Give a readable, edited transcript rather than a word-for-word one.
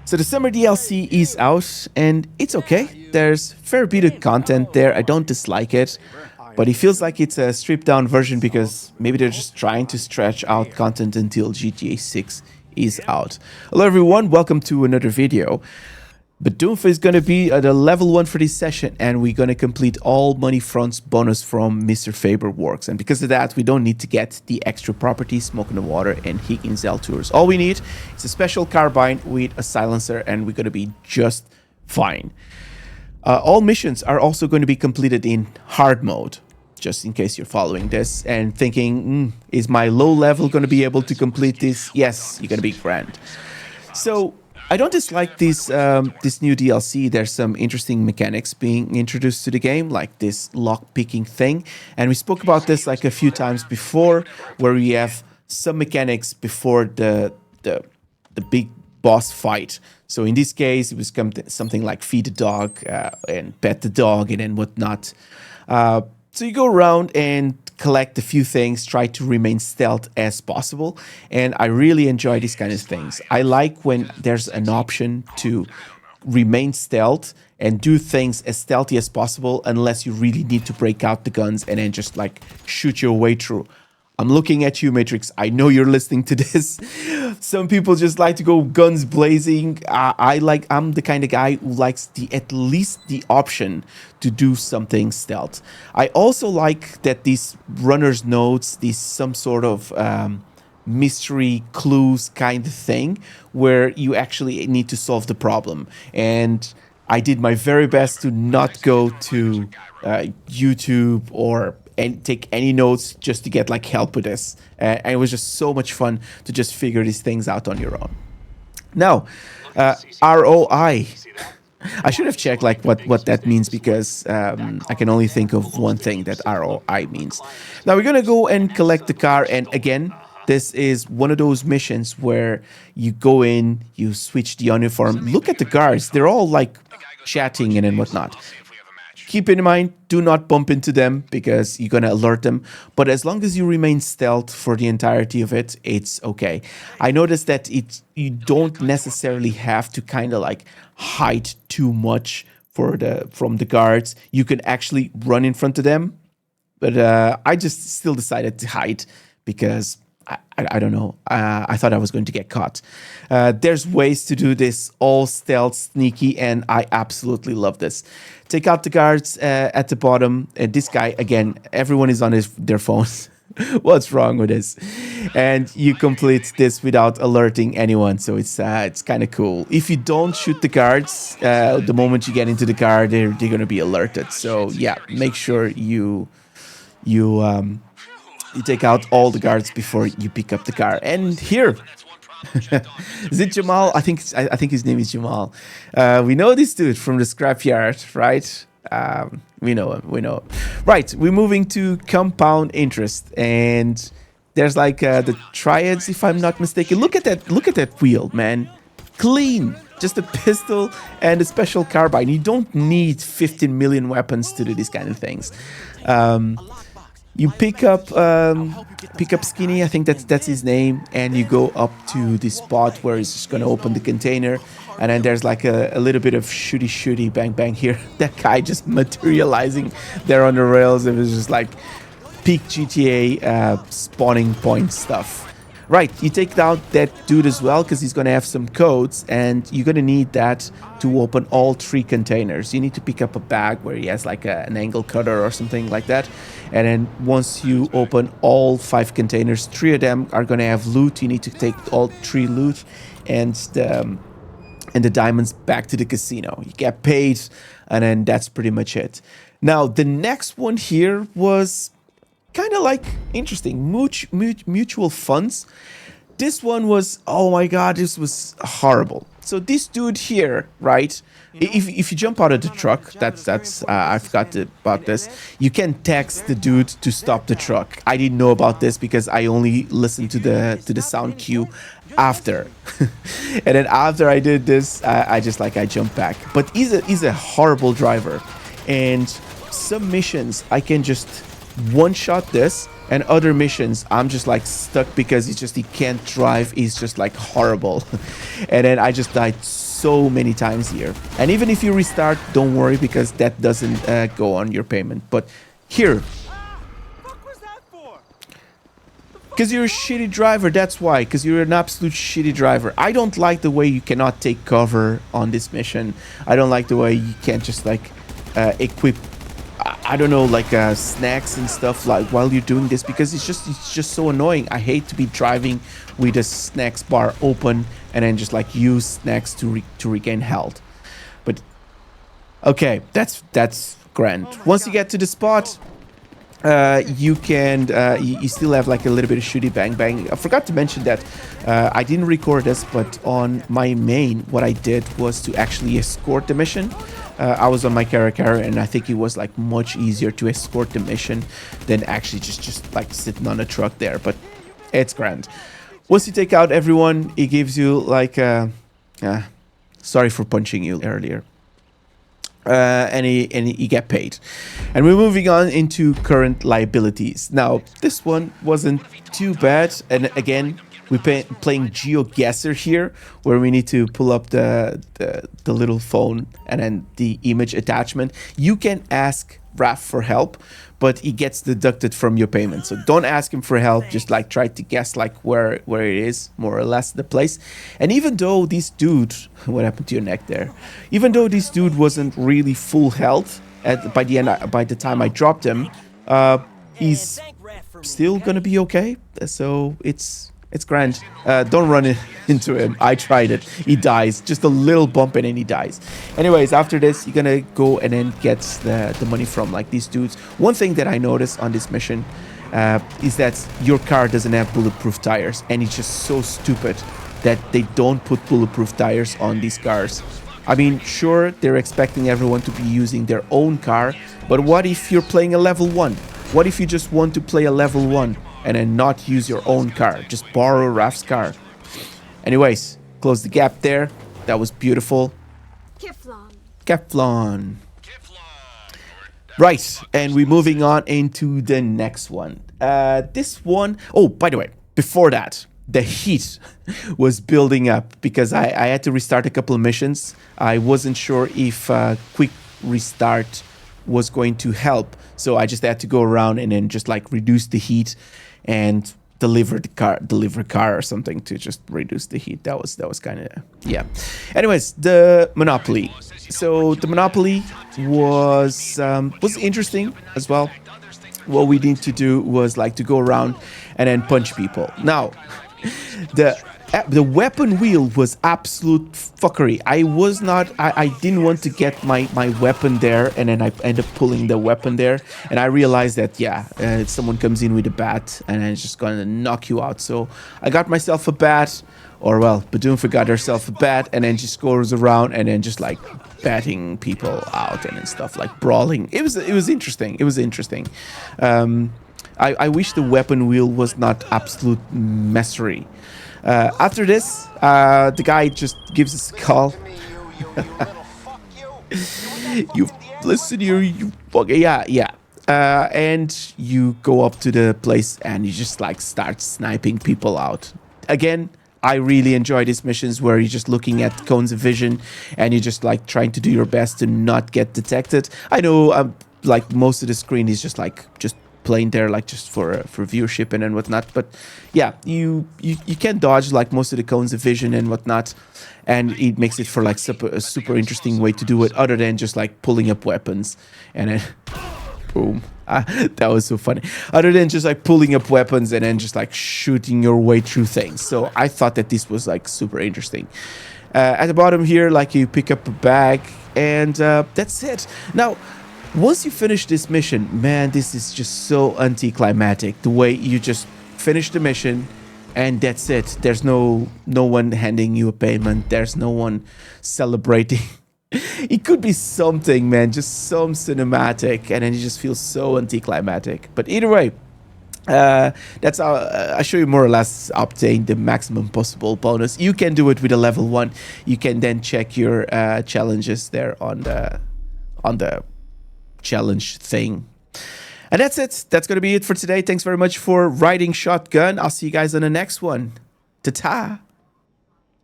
So the summer DLC is out, and it's okay. There's fair bit of content there. I don't dislike it, but it feels like it's a stripped down version because maybe they're just trying to stretch out content until GTA 6 is out. Hello everyone, welcome to another video. But Doomf is going to be at a level 1 for this session, and we're going to complete all money fronts bonus from Mr. Faber works. And because of that, we don't need to get the extra properties, Smoke in the Water and Higgins L tours. All we need is a special carbine with a silencer, and we're going to be just fine. All missions are also going to be completed in hard mode, just in case you're following this and thinking, is my low level going to be able to complete this? Yes, you're going to be grand. So I don't dislike this new DLC. There's some interesting mechanics being introduced to the game, like this lock picking thing. And we spoke about this like a few times before, where we have some mechanics before the big boss fight. So in this case, it was something like feed the dog and pet the dog and then whatnot. So you go around and collect a few things, try to remain stealth as possible. And I really enjoy these kind of things. I like when there's an option to remain stealth and do things as stealthy as possible unless you really need to break out the guns and then just like shoot your way through. I'm looking at you, Matrix. I know you're listening to this. Some people just like to go guns blazing. I'm the kind of guy who likes at least the option to do something stealth. I also like that these runner's notes, some sort of mystery clues kind of thing, where you actually need to solve the problem. And I did my very best to not go to YouTube or and take any notes just to get like help with this. And it was just so much fun to just figure these things out on your own. Now, ROI. I should have checked like what that means because I can only think of one thing that ROI means. Now we're gonna go and collect the car, and again, this is one of those missions where you go in, you switch the uniform. Look at the guards; they're all like chatting and whatnot. Keep in mind, do not bump into them because you're going to alert them. But as long as you remain stealth for the entirety of it, it's okay. I noticed that you don't necessarily have to kind of like hide too much from the guards. You can actually run in front of them. But I just still decided to hide because I don't know. I thought I was going to get caught. There's ways to do this all stealth, sneaky, and I absolutely love this. Take out the guards at the bottom. This guy, again, everyone is on their phones. What's wrong with this? And you complete this without alerting anyone, so it's kind of cool. If you don't shoot the guards, the moment you get into the car, they're going to be alerted. So yeah, make sure you take out all the guards before you pick up the car. And here, is it Jamal? I think his name is Jamal. We know this dude from the scrapyard, right? We know him. Right, we're moving to compound interest, and there's like the triads, if I'm not mistaken. Look at that wheel, man. Clean. Just a pistol and a special carbine. You don't need 15 million weapons to do these kind of things. You pick up Skinny, I think that's his name, and you go up to the spot where he's just gonna open the container, and then there's like a little bit of shooty bang here. That guy just materializing there on the rails. It was just like peak GTA spawning point stuff. Right, you take out that dude as well because he's going to have some codes, and you're going to need that to open all 3 containers. You need to pick up a bag where he has like an angle cutter or something like that. And then once you open all 5 containers, 3 of them are going to have loot. You need to take all 3 loot and the diamonds back to the casino. You get paid, and then that's pretty much it. Now, the next one here was kind of like interesting, mutual funds. This one was, oh my god, this was horrible. So this dude here, right, if you jump out of the truck, that's I forgot about this, you can text the dude to stop the truck. I didn't know about this because I only listened to the sound cue after. And then after I did this, I jumped back. But he's a horrible driver, and some missions I can just one shot this, and other missions I'm just like stuck because he can't drive. He's just like horrible. And then I just died so many times here. And even if you restart, don't worry, because that doesn't go on your payment. But here, because you're a shitty driver, that's why. Because you're an absolute shitty driver. I don't like the way you cannot take cover on this mission. I don't like the way you can't just like equip, I don't know, like snacks and stuff like while you're doing this, because it's just so annoying. I hate to be driving with a snacks bar open and then just like use snacks to regain health. But okay, that's grand. Once you get to the spot, you can you still have like a little bit of shooty bang bang. I forgot to mention that I didn't record this, but on my main, what I did was to actually escort the mission. I was on my carrier, and I think it was like much easier to escort the mission than actually just like sitting on a truck there. But it's grand. Once you take out everyone, it gives you like sorry for punching you earlier. And you get paid. And we're moving on into current liabilities. Now, this one wasn't too bad. And again, we're playing GeoGuessr here, where we need to pull up the little phone and then the image attachment. You can ask Raf for help, but he gets deducted from your payment. So don't ask him for help. Just like try to guess like where it is, more or less, the place. And even though this dude, what happened to your neck there? Even though this dude wasn't really full health by the time I dropped him, he's still gonna be okay. So it's grand. Don't run into him. I tried it. He dies. Just a little bump and then he dies. Anyways, after this, you're gonna go and then get the money from like these dudes. One thing that I noticed on this mission is that your car doesn't have bulletproof tires. And it's just so stupid that they don't put bulletproof tires on these cars. I mean, sure, they're expecting everyone to be using their own car. But what if you're playing a level 1? What if you just want to play a level 1? And then not use your own car, just borrow Raf's car. Anyways, close the gap there. That was beautiful. Keflon. Right, and we're moving on into the next one. This one, oh, by the way, before that, the heat was building up because I had to restart a couple of missions. I wasn't sure if quick restart was going to help, so I just had to go around and then just like reduce the heat and deliver car or something to just reduce the heat. That was kind of, yeah. Anyways, the Monopoly. So the Monopoly was interesting as well. What we need to do was like to go around and then punch people. Now, the weapon wheel was absolute fuckery. I didn't want to get my weapon there, and then I ended up pulling the weapon there, and I realized that if someone comes in with a bat and it's just gonna knock you out. So I got myself a bat, or well, Badoomfa got herself a bat, and then just goes around and then just like batting people out and stuff, like brawling. It was interesting. It was interesting. I wish the weapon wheel was not absolute messery. After this, the guy just gives us a call. You listen here, you fucking yeah. And you go up to the place and you just like start sniping people out. Again, I really enjoy these missions where you're just looking at cones of vision and you're just like trying to do your best to not get detected. I know like most of the screen is just playing there like just for viewership and then whatnot, but yeah, you can dodge like most of the cones of vision and whatnot, and it makes it for like a super interesting way to do it, other than just like pulling up weapons and then boom. That was so funny. Other than just like pulling up weapons and then just like shooting your way through things. So I thought that this was like super interesting. At the bottom here, like you pick up a bag and that's it. Now, once you finish this mission, man, this is just so anticlimactic. The way you just finish the mission and that's it. There's no one handing you a payment. There's no one celebrating. It could be something, man, just some cinematic, and then you just feel so anticlimactic. But either way, that's how I show you more or less obtain the maximum possible bonus. You can do it with a level 1. You can then check your challenges there on the challenge thing. And that's it. That's going to be it for today. Thanks very much for riding shotgun. I'll see you guys on the next one. Ta-ta.